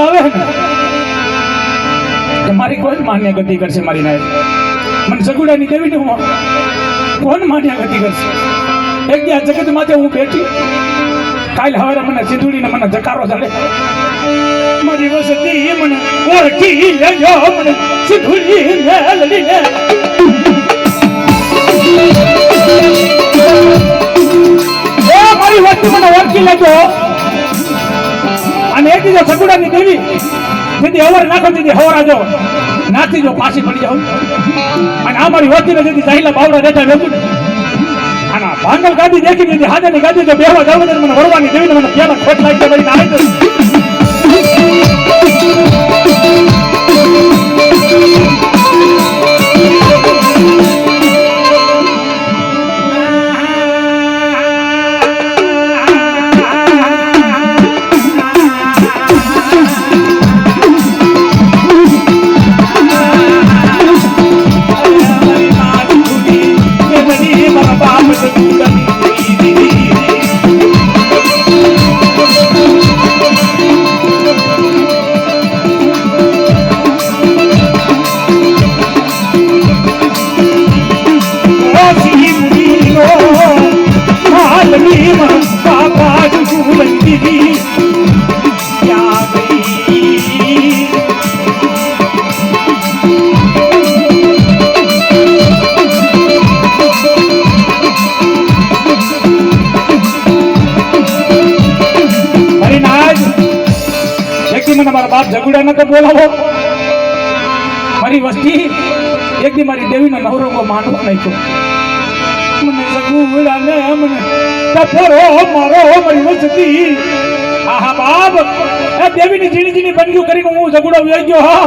દાડો આવે ને કે મારી કોણ માન્ય ગતિ કરશે મારી નાય મને સગુડાની દેવીને હું કોણ માન્ય ગતિ કરશે એક દી આ જગત માથે હું બેઠી કાલ હવારે મને સિંધુડીને મને જકારો ચાલે મારી વસતી મને ઓળખી લેજો મને સિંધુડી મેલડીને મારી વસ્તુ મને ઓળખી લેજો અને એક દીધો સગુડાની દેવી જેથી હવર નાખો જેથી હવર આજો નાખી જો પાછી પડી જાઉં અને આ મારી વસ્તીને જેથી ચાહીલા બાવડા દેતા વેચું આના ભાંગલ ગાદી દેખી દીધી હાજરની ગાદી જો બેહવા જાવ મને વરવાની દેવીને મને પેલા ખોટ લાગી બળી ના આવી જગુડા નકો બોલાવો મારી વસ્તી એક દી મારી દેવીનો નવરંગો માનવા નાખ્યો મને જગુડા ને મને ટપરો મારો મારી વસ્તી આહા બાપ એ દેવીની જીણી જીણી બનગ્યું કરીને હું જગુડો વઈ ગયો હા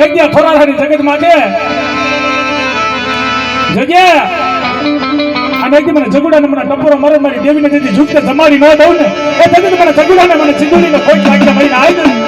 એક દી થોરાની જગત માટે જજે અને એક દી મને જગુડાને મને ટપરો મારો મારી દેવીને જેથી ઝૂકતે જમાડી ન દઉં ને એ જગત મને જગુડાને મને સિંધુડીને ખોટ લાગી મારી આવી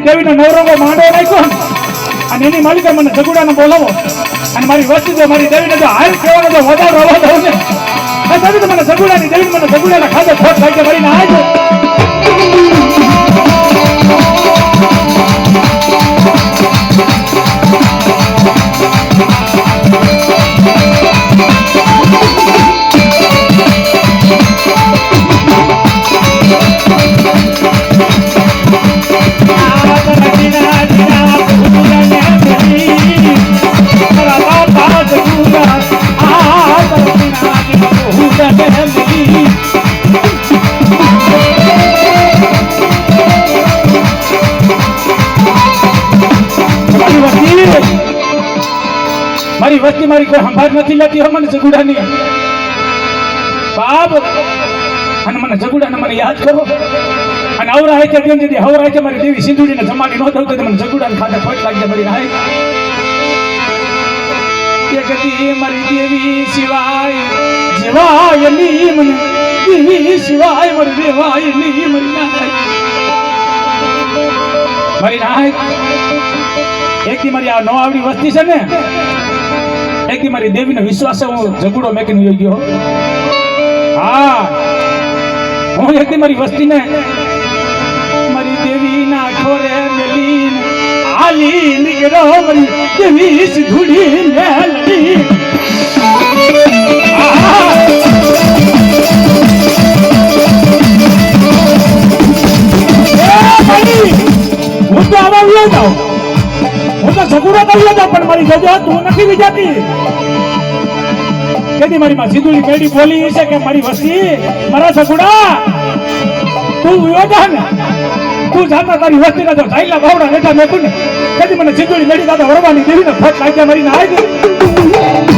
દેવીનો નવરંગો માંડો નાખ્યો અને એની માલિકા મને જગુડાને બોલાવો અને મારી વસ્તી જો મારી દેવીને જો હાલ કહેવાનો જો વધારો અવાજ આવે ને મને જગુડાની દેવી મને જગુડાના ખાતે ખોટ લાગે મારીને આજે મારી વસ્તી મારી કોઈ સંભાળ નથી લેતી મને જગુડાની બાપ અને મને જગુડાને મને યાદ કરો અને અવરા છે તેમ દીદી હવરા છે મારી દેવી સિંધુડીને જમાડી ન દઉં તો મને જગુડાને ખાતે ખોટ લાગી મારી નાય એ ગતિ મારી દેવી સિવાય જીવાય ની મને દેવી સિવાય મારી દેવાય ની મારી નાય એક દી મારી આ નો આવડી વસ્તી છે ને એક દી મારી દેવીનો વિશ્વાસ હું જગુડો મેકીને ગયો હા હું એક દી મારી વસ્તીને મારી દેવીના ખોરે મેલીને આલી નીકળો મારી દેવી સિંધુડી મેલડી હું તો આવા વ્યો જાઉં હું તો જગુડો કર્યો હતો પણ મારી જજો તું નથી વિજાતી તેથી મારી માં સિંધુડી મેડી બોલી છે કે મારી વસ્તી મારા જગુડા તું વ્યો જા ને તું જાતા તારી વસ્તીના જો જાઈલા બાવડા નેઠા મેકું ને કદી મને ચીંદડી મેડી દાદા વરવાની દેવીને ફટ લાગ્યા મારીને આવી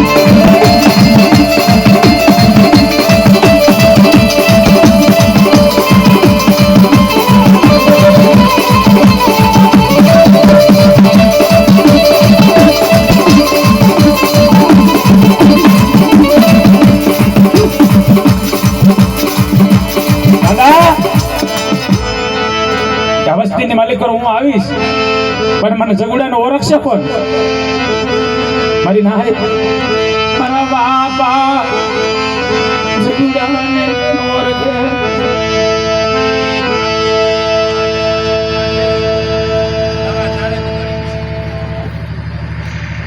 વસ્તીની માલિક કરો હું આવીશ પણ મને જગુડાનો ઓળખશે કોણ મારી ના મારા બાપા જગુડાને ઓળખે